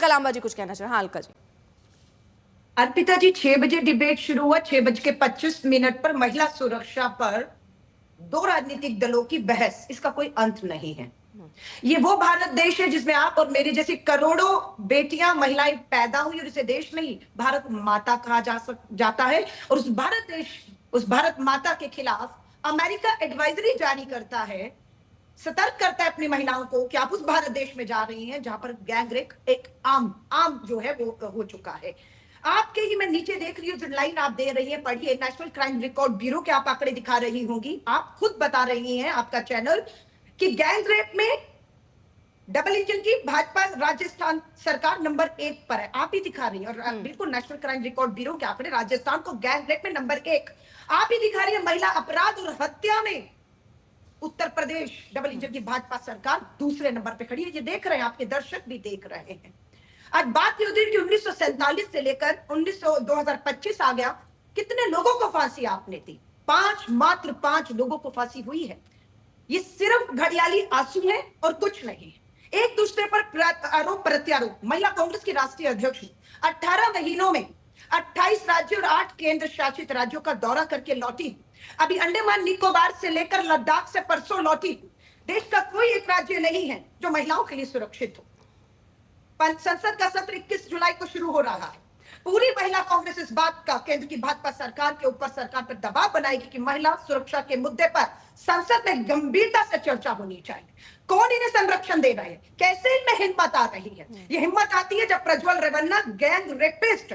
अलका लांबा जी कुछ कहना चाह रहे हैं? हाँ अलका जी। अर्पिता जी, 6 बजे डिबेट शुरू हुआ, 6:25 पर महिला सुरक्षा पर दो राजनीतिक दलों की बहस, इसका कोई अंत नहीं है। ये वो भारत देश है जिसमें आप और मेरे जैसी करोड़ों बेटियां महिलाएं पैदा हुई और इसे देश नहीं भारत माता कहा जाता है। और उस भारत माता के खिलाफ अमेरिका एडवाइजरी जारी करता है, सतर्क करता है अपनी महिलाओं को कि आप उस भारत देश में जा रही हैं जहां पर गैंग रेप एक आम जो है वो हो चुका है। आपके ही मैं नीचे देख रही हूँ जो लाइन आप दे रही हैं, पढ़िए। नेशनल क्राइम रिकॉर्ड ब्यूरो के आप आंकड़े दिखा रही होंगी, आप खुद बता रही हैं आपका चैनल कि गैंग रेप में डबल इंजन की भाजपा राजस्थान सरकार नंबर 1 पर है। आप ही दिखा रही हैं और बिल्कुल नेशनल क्राइम रिकॉर्ड ब्यूरो के आंकड़े राजस्थान को गैंग रेप में नंबर 1 आप ही दिखा रही है। महिला अपराध और हत्या में उत्तर प्रदेश डबल इंजन की भाजपा सरकार दूसरे नंबर पे खड़ी है। ये देख रहे हैं, आपके दर्शक भी देख रहे हैं। आज बात ये होती है कि 1947 से लेकर 2025 आ गया, कितने लोगों को फांसी आपने दी? मात्र 5 लोगों को फांसी हुई है। ये सिर्फ घड़ियाली आंसू है और कुछ नहीं। एक दूसरे पर आरोप प्रत्यारोप। महिला कांग्रेस की राष्ट्रीय अध्यक्ष 18 महीनों में 28 राज्यों और 8 केंद्र शासित राज्यों का दौरा करके लौटी। अभी अंडमान निकोबार से लेकर लद्दाख से परसों लौटी। देश का कोई एक राज्य नहीं है जो महिलाओं के लिए सुरक्षित हो। संसद का सत्र 21 जुलाई को शुरू हो रहा है। पूरी महिला कांग्रेस इस बात का केंद्र की भाजपा सरकार के ऊपर सरकार पर दबाव बनाएगी कि महिला सुरक्षा के मुद्दे पर संसद में गंभीरता से चर्चा होनी चाहिए। कौन इन्हें संरक्षण दे रहा है? कैसे इनमें हिम्मत आ रही है? ये हिम्मत आती है जब प्रज्वल रेवन्ना गैंग रेपिस्ट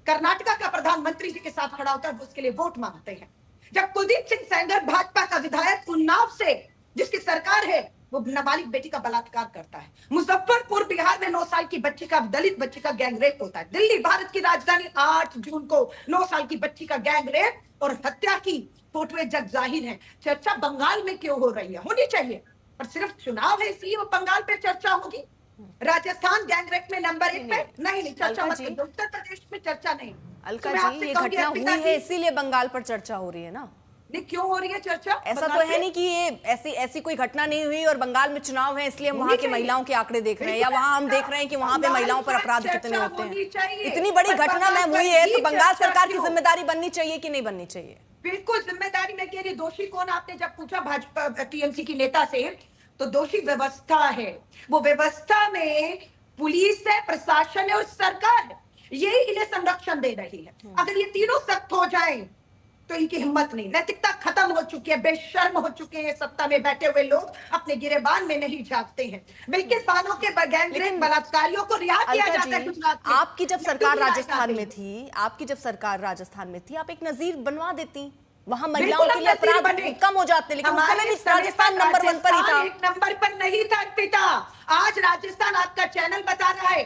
कर्नाटका का प्रधानमंत्री जी के साथ खड़ा होता है, उसके लिए वोट मांगते हैं। जब कुलदीप सिंह सेंगर भाजपा का विधायक उन्नाव से जिसकी सरकार है वो नाबालिग बेटी का बलात्कार करता है। मुजफ्फरपुर बिहार में 9 साल की बच्ची का, दलित बच्ची का गैंग रेप होता है। दिल्ली भारत की राजधानी 8 जून को 9 साल की बच्ची का गैंग रेप और हत्या की फोटोएं जग जाहिर है। चर्चा बंगाल में क्यों हो रही है? होनी चाहिए, पर सिर्फ चुनाव है इसलिए वो बंगाल पे चर्चा होगी। राजस्थान गैंग रेप में नंबर 1 पे नहीं चर्चा मत करो। उत्तर प्रदेश में चर्चा नहीं। अलका जी, ये घटना हुई है इसीलिए बंगाल पर चर्चा हो रही है ना? नहीं, क्यों हो रही है चर्चा? ऐसा तो है नहीं कि ये ऐसी कोई घटना नहीं हुई और बंगाल में चुनाव है इसलिए हम वहां की महिलाओं के आंकड़े देख रहे हैं, या वहां हम देख रहे हैं कि वहां पे महिलाओं पर अपराध कितने होते हैं। इतनी बड़ी घटना मैम हुई है तो बंगाल सरकार की जिम्मेदारी बननी चाहिए कि नहीं बननी चाहिए? बिल्कुल जिम्मेदारी। मैं कह रही दोषी कौन? आपने जब पूछा भाजपा टीएमसी की नेता से, तो दोषी व्यवस्था है। वो व्यवस्था में पुलिस है, प्रशासन है और सरकार है, यही इन्हें संरक्षण दे रही है। अगर ये तीनों सख्त हो जाएं तो इनकी हिम्मत नहीं। नैतिकता खत्म हो चुकी है, बेशर्म हो चुके हैं। सत्ता में बैठे हुए लोग अपने गिरेबान में नहीं झांकते हैं। बल्कि सालों के गैंग रेप बलात्कारियों को रिहा किया जाता है गुजरात में। आपकी जब सरकार राजस्थान में थी, आप एक नजीर बनवा देती, वहां महिलाओं के लिए अपराध कम हो जाते। लेकिन राजस्थान नंबर 1 पर ही था। एक नंबर पर नहीं था पिता। आज राजस्थान आपका चैनल बता रहा है,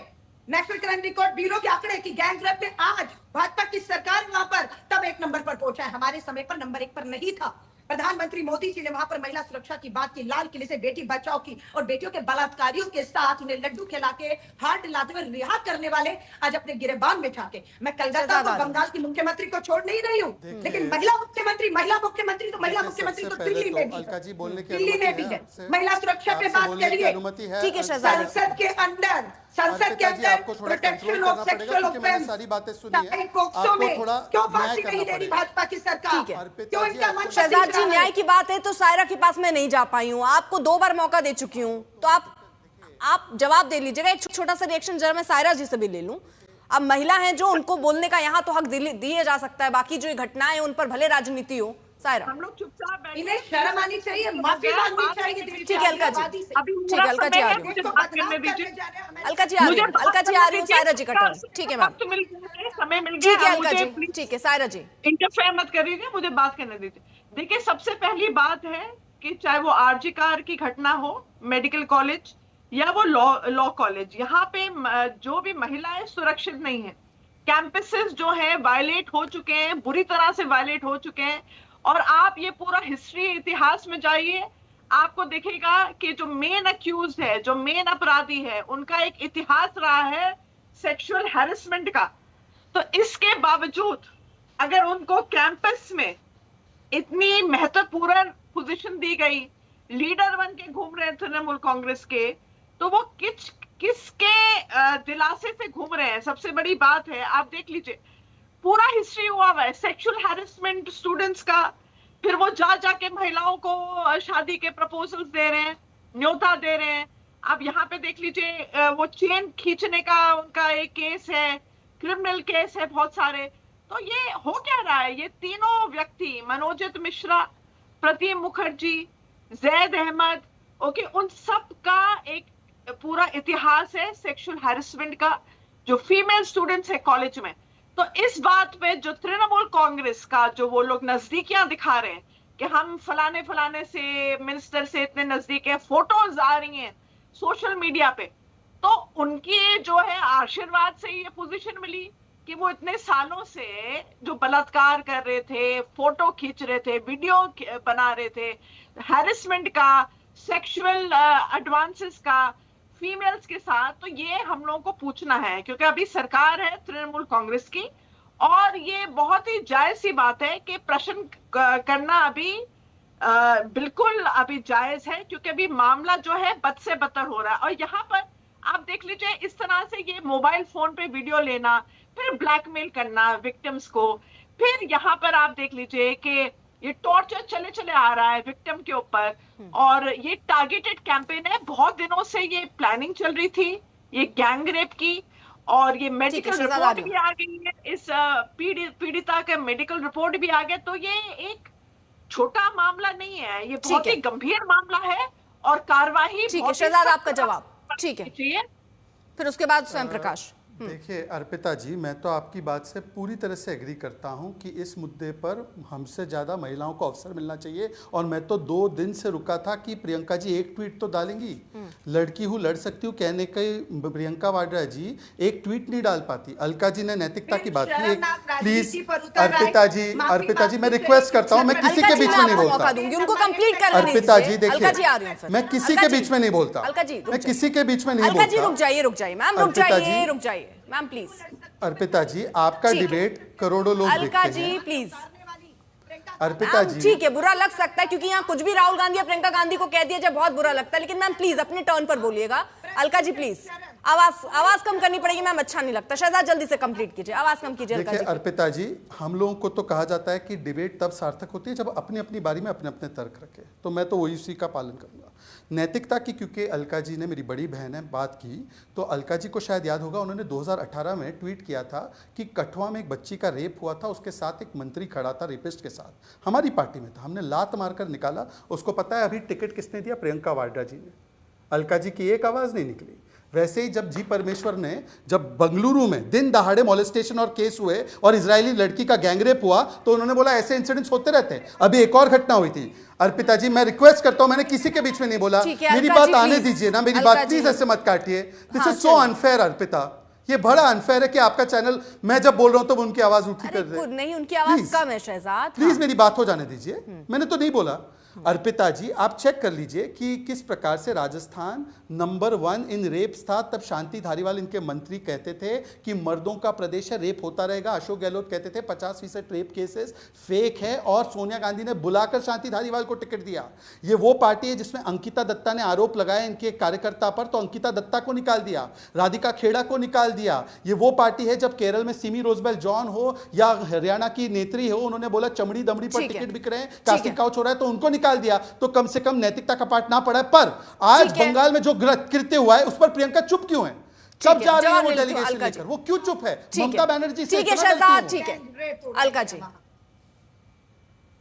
नेशनल क्राइम रिकॉर्ड ब्यूरो के आंकड़े की गैंग रेप में आज भाजपा की सरकार वहां पर तब 1 नंबर पर पहुंचा है। हमारे समय पर नंबर 1 पर नहीं था। प्रधानमंत्री मोदी जी ने वहां पर महिला सुरक्षा की बात की, लाल किले से बेटी बचाओ की, और बेटियों के बलात्कारियों के साथ उन्हें लड्डू खिला के हाथ दिलाते हुए रिहा करने वाले आज अपने गिरेबान में झाके। मैं कलकत्ता को बंगाल की मुख्यमंत्री को छोड़ नहीं रही हूँ, लेकिन महिला मुख्यमंत्री तो दिल्ली में भी है। महिला सुरक्षा पे बात करिए। ठीक है शहजादी, संसद के अंदर प्रोटेक्शन ऑफ सेक्सुअल ऑफेंस सारी बातें सुनी है, क्यों फांसी नहीं दे रही भाजपा की सरकार? क्यों इनका मन? शहजाद जी, न्याय की बात है तो सायरा के पास मैं नहीं जा पाई हूँ, आपको 2 बार मौका दे चुकी हूँ, तो आप जवाब दे लीजिएगा। एक छोटा सा रिएक्शन जरा मैं सायरा जी से भी ले लूं। अब महिला हैं जो, उनको बोलने का यहाँ तो हक दिया जा सकता है, बाकी जो घटनाएं उन पर भले राजनीति हो। सायरा, हम लोग चुपचाप बैठे, इन्हें शर्म आनी चाहिए, माफी मांगनी चाहिए। ठीक है अलका जी, ठीक है अलका जी आ रही हूँ, अलका जी आ रही हूँ, सायरा जी का टर्न। ठीक है मैम, समय मिल गया। ठीक है अलका जी, ठीक है सायरा जी, इंटरफेयर मत करिएगा, मुझे बात करने दीजिए। देखिए, सबसे पहली बात है कि चाहे वो आरजी कार की घटना हो, मेडिकल कॉलेज या वो लॉ कॉलेज, यहाँ पे जो भी महिलाएं सुरक्षित नहीं है। कैंपसेस जो है वायलेट हो चुके हैं, बुरी तरह से वायलेट हो चुके हैं। और आप ये पूरा हिस्ट्री, इतिहास में जाइए, आपको दिखेगा कि जो मेन अक्यूज है, जो मेन अपराधी है, उनका एक इतिहास रहा है सेक्सुअल हैरेसमेंट का। तो इसके बावजूद अगर उनको कैंपस में इतनी महत्वपूर्ण पोजीशन दी गई, लीडर बन के घूम रहे तृणमूल कांग्रेस के, तो वो किसके दिलासे से घूम रहे हैं। सबसे बड़ी बात है, आप देख लीजिए पूरा हिस्ट्री हुआ हुआ है सेक्सुअल हैरेसमेंट स्टूडेंट्स का। फिर वो जा जाके महिलाओं को शादी के प्रपोजल्स दे रहे हैं, न्योता दे रहे हैं। आप यहाँ पे देख लीजिए वो चेन खींचने का उनका एक केस है, क्रिमिनल केस है बहुत सारे। तो ये हो क्या रहा है, ये तीनों व्यक्ति मनोजित मिश्रा, प्रतिम मुखर्जी, जैद अहमद, ओके, उन सब का एक पूरा इतिहास है सेक्सुअल हैरेसमेंट का, जो फीमेल स्टूडेंट्स है कॉलेज में। तो इस बात पे जो तृणमूल कांग्रेस का जो वो लोग नजदीकियां दिखा रहे हैं कि हम फलाने फलाने से मिनिस्टर से इतने नजदीक है, फोटोज आ रही हैं सोशल मीडिया पे, तो उनकी जो है आशीर्वाद से ये पोजीशन मिली कि वो इतने सालों से जो बलात्कार कर रहे थे, फोटो खींच रहे थे, वीडियो बना रहे थे, हैरेसमेंट का, सेक्सुअल एडवांसेस का फीमेल्स के साथ, तो ये हम लोगों को पूछना है क्योंकि अभी सरकार है तृणमूल कांग्रेस की, और ये बहुत ही जायज सी बात है कि प्रश्न करना अभी बिल्कुल अभी जायज है, क्योंकि अभी मामला जो है बद से बदतर हो रहा है। और यहाँ पर आप देख लीजिए इस तरह से ये मोबाइल फोन पे वीडियो लेना, फिर ब्लैकमेल करना विक्टिम्स को, फिर यहाँ पर आप देख लीजिए कि ये टॉर्चर चले चले आ रहा है विक्टिम के ऊपर, और ये टारगेटेड कैंपेन है। बहुत दिनों से ये प्लानिंग चल रही थी ये गैंग रेप की, और ये मेडिकल रिपोर्ट भी आ गई है, इस पीड़िता का मेडिकल रिपोर्ट भी आ गया। तो ये एक छोटा मामला नहीं है, ये बहुत ही गंभीर मामला है, और कार्रवाई ठीक है। शहजाद आपका जवाब ठीक है, फिर उसके बाद स्वयं प्रकाश। देखिए अर्पिता जी, मैं तो आपकी बात से पूरी तरह से एग्री करता हूं कि इस मुद्दे पर हमसे ज़्यादा महिलाओं को अवसर मिलना चाहिए। और मैं तो 2 दिन से रुका था कि प्रियंका जी एक ट्वीट तो डालेंगी, लड़की हूँ लड़ सकती हूँ कहने के प्रियंका वाड्रा जी एक ट्वीट नहीं डाल पाती। अलका जी ने नैतिकता की बात की, प्लीज अर्पिता जी मैं रिक्वेस्ट करता हूँ, मैं किसी के बीच में नहीं बोलता। अर्पिता जी देखिए, मैं किसी के बीच में नहीं बोलता, मैं किसी के बीच में नहीं बोलता। रुक जाइए मैम, रुक जाइए मैम प्लीज। अर्पिता जी आपका डिबेट करोड़ों लोग देखते हैं। अलका जी प्लीज। अर्पिता जी ठीक है, बुरा लग सकता है क्योंकि यहाँ कुछ भी राहुल गांधी या प्रियंका गांधी को कह दिया जाए बहुत बुरा लगता है, लेकिन मैम प्लीज अपने टर्न पर बोलिएगा। अलका जी प्लीज, आवाज कम करनी पड़ेगी मैम, अच्छा नहीं लगता। शहजाद जल्दी से कंप्लीट कीजिए, आवाज कम कीजिए। देखिए अर्पिता जी, हम लोगों को तो कहा जाता है कि डिबेट तब सार्थक होती है जब अपनी अपनी बारी में अपने अपने तर्क रखे, तो मैं तो वही उसी का पालन करूंगा। नैतिकता की, क्योंकि अलका जी ने, मेरी बड़ी बहन है, बात की, तो अलका जी को शायद याद होगा उन्होंने 2018 में ट्वीट किया था कि कठुआ में एक बच्ची का रेप हुआ था, उसके साथ एक मंत्री खड़ा था रेपिस्ट के साथ, हमारी पार्टी में था, हमने लात मारकर निकाला उसको। पता है अभी टिकट किसने दिया? प्रियंका वाड्रा जी ने। अलका जी की एक आवाज़ नहीं निकली। वैसे ही जब जी परमेश्वर ने, जब बंगलुरु में दिन दहाड़े मॉलेस्टेशन और केस हुए और इजरायली लड़की का गैंगरेप हुआ, तो उन्होंने बोला ऐसे इंसिडेंट्स होते रहते हैं। अभी एक और घटना हुई थी। अर्पिता जी मैं रिक्वेस्ट करता हूं, मैंने किसी के बीच में नहीं बोला, मेरी बात आने दीजिए ना, मेरी बात प्लीज ऐसे मत काटिए। This is so unfair Arpita, ये बड़ा अनफेयर है कि आपका चैनल, मैं जब बोल रहा हूं तो उनकी आवाज उठी कर दे। नहीं, उनकी आवाज कम है शहजाद, प्लीज मेरी बात हो जाने दीजिए, मैंने तो नहीं बोला। अर्पिता जी आप चेक कर लीजिए कि किस प्रकार से राजस्थान नंबर 1 इन रेप्स था। तब शांति धारीवाल इनके मंत्री कहते थे कि मर्दों का प्रदेश है, रेप होता रहेगा। अशोक गहलोत कहते थे 50% रेप केसेस फेक है, और सोनिया गांधी ने बुलाकर शांति धारीवाल को टिकट दिया। ये वो पार्टी है जिसमें अंकिता दत्ता ने आरोप लगाया इनके कार्यकर्ता पर, तो अंकिता दत्ता को निकाल दिया, राधिका खेड़ा को निकाल दिया। ये वो पार्टी है जब केरल में सिमी रोजबेल जॉन हो या हरियाणा की नेत्री हो, उन्होंने बोला चमड़ी दमड़ी पर टिकट बिक रहे हैं, कास्टिंग काउच हो रहा है, तो उनको निकाल दिया। तो कम से कम नैतिकता का पाठ ना पड़ा है। पर आज बंगाल में जो कृत्य हुआ है उस पर प्रियंका चुप क्यों है? कब जा रही है वो डेलीगेशन लेकर, वो क्यों चुप है? ममता बनर्जी से, ठीक है शहजाद, ठीक है अलका जी,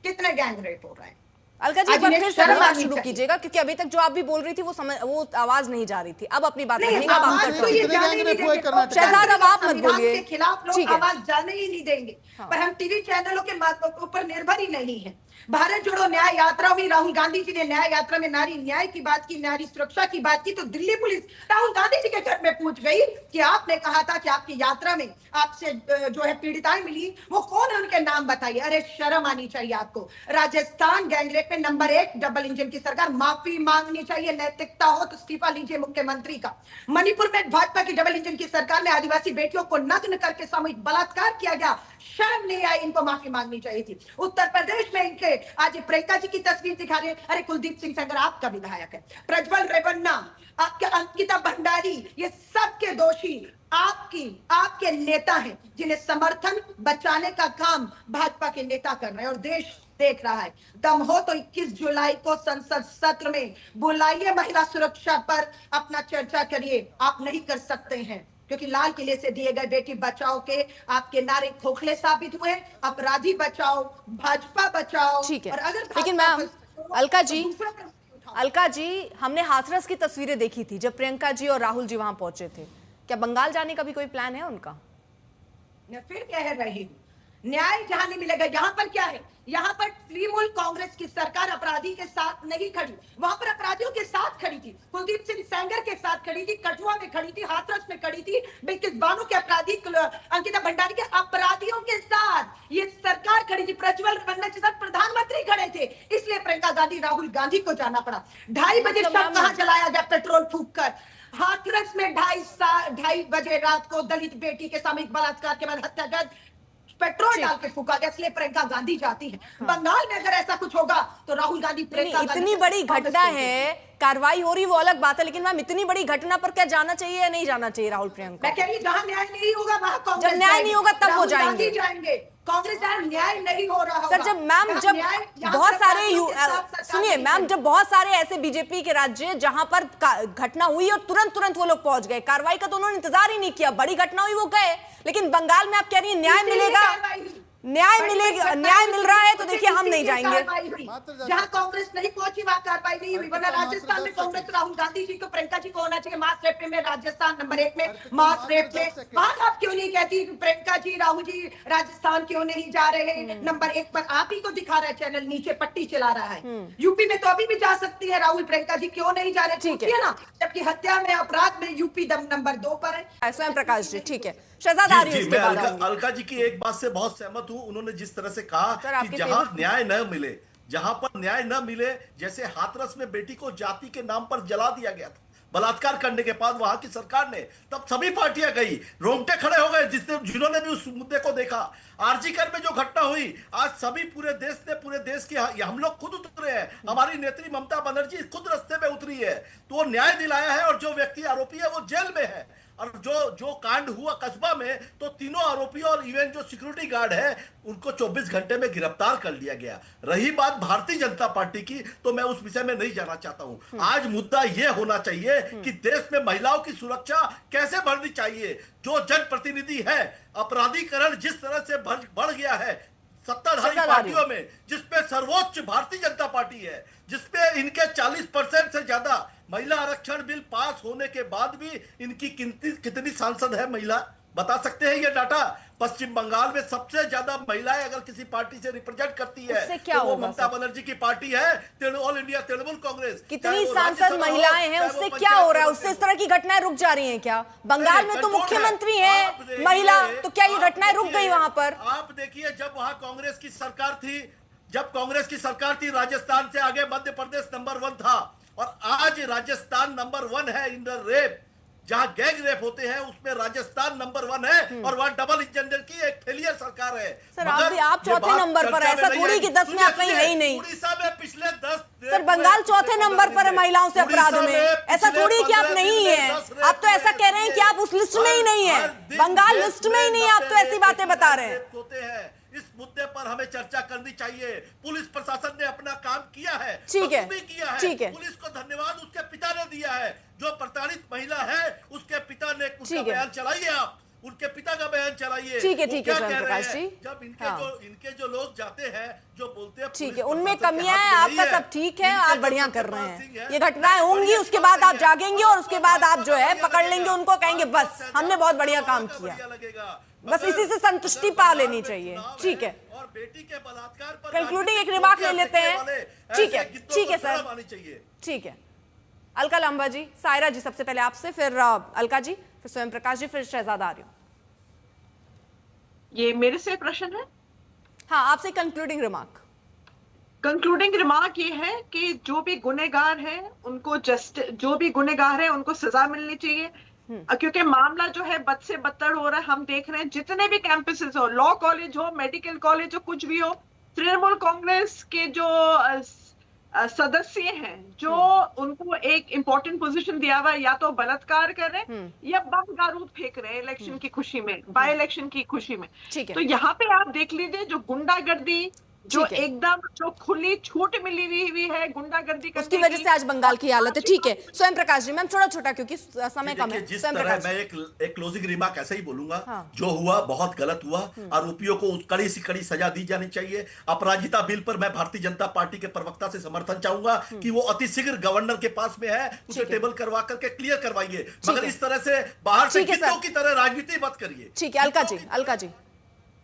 कितने गैंग रेप हो रहे हैं? अलका जी फिर से शुरू कीजिएगा, क्योंकि अभी तक जो आप भी बोल रही थी वो आवाज नहीं जा रही थी। अब अपनी बात रखिएगा। शहजाद अब आप मत बोलिए, के खिलाफ लोग आवाज जाने ही नहीं देंगे। पर हम टीवी चैनलों के ऊपर निर्भर ही नहीं है। भारत जोड़ो न्याय यात्रा में राहुल गांधी जी ने न्याय यात्रा में नारी न्याय की बात की, नारी सुरक्षा की बात की, तो दिल्ली पुलिस राहुल गांधी जी के घर में पूछ गई कि आपने कहा था कि आपकी यात्रा में आपसे जो है पीड़िताएं मिली, वो कौन है, उनके नाम बताइए। अरे शर्म आनी चाहिए आपको। राजस्थान गैंगरेप में नंबर 1 डबल इंजन की सरकार, माफी मांगनी चाहिए। नैतिकता हो तो इस्तीफा लीजिए मुख्यमंत्री का। मणिपुर में भाजपा की डबल इंजन की सरकार में आदिवासी बेटियों को नग्न करके सामूहिक बलात्कार किया गया, शर्म नहीं आई, इनको माफी मांगनी चाहिए थी। उत्तर प्रदेश में इनके आज प्रियंका जी की तस्वीर दिखा रहे हैं। अरे कुलदीप सिंह सेंगर आपका विधायक है, प्रज्वल रेवन्ना आपके अंकिता भंडारी, ये सब के दोषी आपके नेता हैं, जिन्हें समर्थन बचाने का काम भाजपा के नेता कर रहे हैं और देश देख रहा है। दम हो तो 21 जुलाई को संसद सत्र में बुलाइए, महिला सुरक्षा पर अपना चर्चा करिए। आप नहीं कर सकते हैं क्योंकि लाल किले से दिए गए बेटी बचाओ के आपके नारे खोखले साबित हुए। अपराधी बचाओ, भाजपा बचाओ। ठीक है, और अगर लेकिन भाजपा मैम बचाओ, अलका तो जी, दूसरा प्रश्न उठाओ। अलका जी, हमने हाथरस की तस्वीरें देखी थी जब प्रियंका जी और राहुल जी वहां पहुंचे थे। क्या बंगाल जाने का भी कोई प्लान है उनका? मैं फिर कह रही हूँ, न्याय जहां नहीं मिलेगा। यहाँ पर क्या है, यहाँ पर तृणमूल कांग्रेस की सरकार अपराधी के साथ नहीं खड़ी, वहां पर अपराधियों के साथ खड़ी थी। कुलदीप सिंह सेंगर के साथ खड़ी थी, कठुआ में खड़ी थी, हाथरस में खड़ी थी, बिल्किस बानो के अपराधी अंकिता भंडारी के अपराधियों के साथ ये सरकार खड़ी थी। प्रज्वल रंगना के साथ प्रधानमंत्री खड़े थे, इसलिए प्रियंका गांधी, राहुल गांधी को जाना पड़ा। 2:30 बजे शव कहां जलाया गया? पेट्रोल फूंक कर। हाथरस में 2:30 बजे रात को दलित बेटी के सामूहिक बलात्कार के बाद हत्या कर पेट्रोल डाल के फूका गया, इसलिए प्रियंका गांधी जाती है। बंगाल में अगर ऐसा कुछ होगा तो राहुल गांधी, प्रियंका गांधी, इतनी बड़ी घटना है, कार्रवाई हो रही वो अलग बात है, लेकिन मैम इतनी बड़ी घटना पर क्या जाना चाहिए या नहीं जाना चाहिए राहुल प्रियंका? मैं कह रही हूँ जहां न्याय नहीं होगा वहां कांग्रेस जब न्याय नहीं होगा तब वो जाएंगे। कांग्रेस जहां न्याय नहीं हो रहा होगा। सर जब मैम जब बहुत सारे सुनिए मैम, जब बहुत सारे ऐसे बीजेपी के राज्य जहां पर घटना हुई और तुरंत वो लोग पहुंच गए, कार्रवाई का तो उन्होंने इंतजार ही नहीं किया, बड़ी घटना हुई वो गए। लेकिन बंगाल में आप कह रही है न्याय मिलेगा, न्याय मिलेगा, न्याय मिल रहा है तो देखिए हम नहीं जाएंगे। जहां कांग्रेस नहीं पहुंची वहां कार्रवाई नहीं हुई। वरना राजस्थान में कांग्रेस राहुल गांधी जी को, प्रियंका जी को होना चाहिए मास रेप में, राजस्थान नंबर 1 में मास रेप में। वहां आप क्यों नहीं कहती प्रियंका जी, राहुल जी राजस्थान क्यों नहीं जा रहे हैं? नंबर 1 पर आप ही को दिखा रहा है चैनल, नीचे पट्टी चला रहा है। यूपी में तो अभी भी जा सकती है राहुल, प्रियंका जी क्यों नहीं जा रहे? ठीक है ना, जबकि हत्या में, अपराध में यूपी नंबर 2 पर है। स्वयं प्रकाश जी, ठीक है, शहजाद आ रही है, जी, मैं अलका जी की एक बात से बहुत सहमत हूं। उन्होंने जिस तरह से कहा कि जहां न्याय न मिले, जहां पर न्याय न मिले, जैसे हाथरस में बेटी को जाति के नाम पर जला दिया गया था बलात्कार करने के बाद वहां की सरकार ने, तब सभी पार्टियां गई, रोंगटे खड़े हो गए जिन्होंने भी उस मुद्दे को देखा। आरजीकर में जो घटना हुई, आज सभी पूरे देश की हम लोग खुद उतरे हैं, हमारी नेत्री ममता बनर्जी खुद रास्ते में उतरी है, तो वो न्याय दिलाया है। और जो व्यक्ति आरोपी है वो जेल में है। और जो कांड हुआ कस्बा में, तो तीनों आरोपियों और इवन जो सिक्योरिटी गार्ड है उनको 24 घंटे में गिरफ्तार कर लिया गया। रही बात भारतीय जनता पार्टी की, तो मैं उस विषय में नहीं जाना चाहता हूं। आज मुद्दा यह होना चाहिए कि देश में महिलाओं की सुरक्षा कैसे बढ़नी चाहिए। जो जनप्रतिनिधि है, अपराधीकरण जिस तरह से बढ़ गया है सत्ताधारी पार्टियों में, जिसपे सर्वोच्च भारतीय जनता पार्टी है, जिसपे इनके 40% से ज्यादा महिला आरक्षण बिल पास होने के बाद भी इनकी कितनी सांसद है महिला, बता सकते हैं ये डाटा? पश्चिम बंगाल में सबसे ज्यादा महिलाएं अगर किसी पार्टी से रिप्रेजेंट करती है तो वो ममता बनर्जी की पार्टी है, ऑल इंडिया तृणमूल कांग्रेस। कितनी सांसद महिलाएं हैं, उससे क्या हो रहा है? उससे इस तरह की घटनाएं रुक जा रही हैं क्या? बंगाल में तो मुख्यमंत्री है महिला, तो क्या ये घटनाएं रुक गई वहां पर? आप देखिए, जब वहां कांग्रेस की सरकार थी, राजस्थान से आगे मध्य प्रदेश नंबर 1 था, और आज राजस्थान नंबर 1 है इन द रेप। जहां गैंग रेप होते हैं उसमें राजस्थान नंबर 1 है, और वहां डबल इंजन की एक फेलियर सरकार है। सर आप चौथे नंबर पर, ऐसा थोड़ी कि 10 में आप कहीं है ही नहीं। उड़ीसा में पिछले 10, सर बंगाल चौथे नंबर पर है महिलाओं से अपराध में, ऐसा थोड़ी कि आप नहीं है। आप तो ऐसा कह रहे हैं कि आप उस लिस्ट में ही नहीं है, बंगाल लिस्ट में ही नहीं है, आप तो ऐसी बातें बता रहे हैं। इस मुद्दे पर हमें चर्चा करनी चाहिए। पुलिस प्रशासन ने अपना काम किया है, ठीक है, ठीक है। पुलिस को धन्यवाद उसके पिता ने दिया है। जो प्रताड़ित महिला है उसके पिता ने उसका बयान चलाइए, आप उनके पिता का बयान चलाइए। ठीक है प्रकाश जी, जब इनके जो लोग जाते हैं, जो बोलते हैं ठीक है उनमें कमियां हैं, आपका सब ठीक है, आप बढ़िया कर रहे हैं। ये घटनाएं होंगी, उसके बाद आप जागेंगे और उसके बाद आप जो है पकड़ लेंगे उनको, कहेंगे बस हमने बहुत बढ़िया काम किया, बस इसी से संतुष्टि पा लेनी चाहिए। ठीक है, और बेटी के बलात्कार पर कंक्लूडिंग एक रिमार्क ले लेते हैं। ठीक है सर, ठीक है। अलका लांबा जी, सायरा जी, सबसे पहले आपसे, फिर अलका जी, फिर स्वयं प्रकाश जी, फिर शहजाद आर्य। ये मेरे से प्रश्न है? हाँ, आपसे कंक्लूडिंग रिमार्क। कंक्लूडिंग रिमार्क ये है कि जो भी गुनहगार है उनको सजा मिलनी चाहिए, क्योंकि मामला जो है बद से बदतर हो रहा है। हम देख रहे हैं जितने भी कैंपसेस हो, लॉ कॉलेज हो, मेडिकल कॉलेज हो, कुछ भी हो, तृणमूल कांग्रेस के जो सदस्य हैं जो उनको एक इम्पोर्टेंट पोजीशन दिया हुआ है, या तो बलात्कार कर रहे हैं या बम बारूद फेंक रहे हैं इलेक्शन की खुशी में, बाय इलेक्शन की खुशी में। ठीक है। तो यहाँ पे आप देख लीजिए जो गुंडागर्दी, जो ठीक है। एकदम जो खुली छूट मिली हुई है गुंडागर्दी करने उसकी वजह की। से आज बंगाल की हालत है। ठीक है स्वयं प्रकाश जी, मैम थोड़ा छोटा क्योंकि समय कम है। देखिए, जिस स्वयं तरह प्रकाश मैं एक क्लोजिंग रिमार्क ऐसे ही बोलूंगा, हाँ। जो हुआ बहुत गलत हुआ। आरोपियों को कड़ी से कड़ी सजा दी जानी चाहिए। अपराजिता बिल पर मैं भारतीय जनता पार्टी के प्रवक्ता से समर्थन चाहूंगा कि वो अति शीघ्र गवर्नर के पास में है, उसे टेबल करवा करके क्लियर करवाइए, मगर इस तरह से बाहर से ठीक है, सर। गिद्धों की तरह राजनीति मत करिए। ठीक है अलका जी, अलका जी।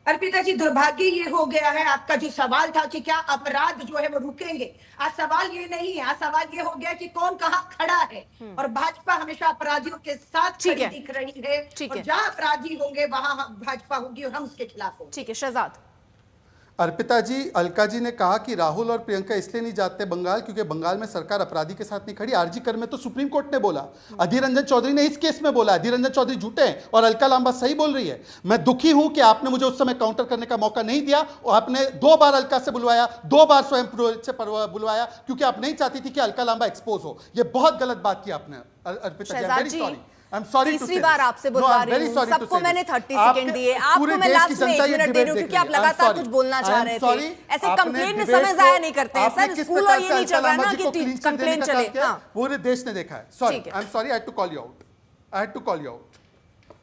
अर्पिता जी, दुर्भाग्य ये हो गया है, आपका जो सवाल था कि क्या अपराध जो है वो रुकेंगे, आज सवाल ये नहीं है, आज सवाल ये हो गया कि कौन कहाँ खड़ा है। और भाजपा हमेशा अपराधियों के साथ ठीक खड़ी है। दिख रही है, ठीक और है। जहाँ अपराधी होंगे वहां भाजपा होगी और हम उसके खिलाफ होंगे। ठीक है शहजाद। अर्पिता जी, अलका जी ने कहा कि राहुल और प्रियंका इसलिए नहीं जाते बंगाल क्योंकि बंगाल में सरकार अपराधी के साथ नहीं खड़ी। आरजी कर में तो सुप्रीम कोर्ट ने बोला, अधीर रंजन चौधरी ने इस केस में बोला, अधीर रंजन चौधरी झूठे हैं और अलका लांबा सही बोल रही है। मैं दुखी हूं कि आपने मुझे उस समय काउंटर करने का मौका नहीं दिया और आपने 2 बार अलका से बुलवाया, 2 बार स्वयं पुरोहित से बुलवाया क्योंकि आप नहीं चाहती थी कि अलका लांबा एक्सपोज हो। ये बहुत गलत बात की आपने अर्पिता जी। शहजाद जी, सॉरी तीसरी बार आपसे बुलवा रही हूँ। सबको मैंने 30 सेकंड दिए, आपको मैं लास्ट में 1 मिनट दे रही हूँ क्योंकि आप लगातार कुछ बोलना चाह रहे थे। ऐसे कंप्लेंट में समय जाया नहीं करते हैं सर। स्कूल और ये नहीं चल रहा है ना कि कंप्लेंट चले। हाँ पूरे देश ने देखा है। Sorry, I am sorry, I had to call you out, I had to call you out,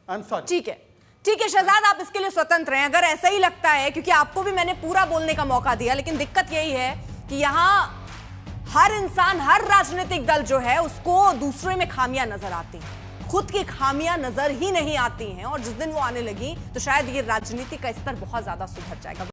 I am sorry. ठीक है, ठीक है शहजाद, आप इसके लिए स्वतंत्र हैं अगर ऐसा ही लगता है, क्योंकि आपको भी मैंने पूरा बोलने का मौका दिया। लेकिन दिक्कत यही है कि यहाँ हर इंसान, हर राजनीतिक दल जो है उसको दूसरे में खामियां नजर आती हैं, खुद की खामियां नजर ही नहीं आती हैं। और जिस दिन वो आने लगी तो शायद ये राजनीति का स्तर बहुत ज्यादा सुधर जाएगा।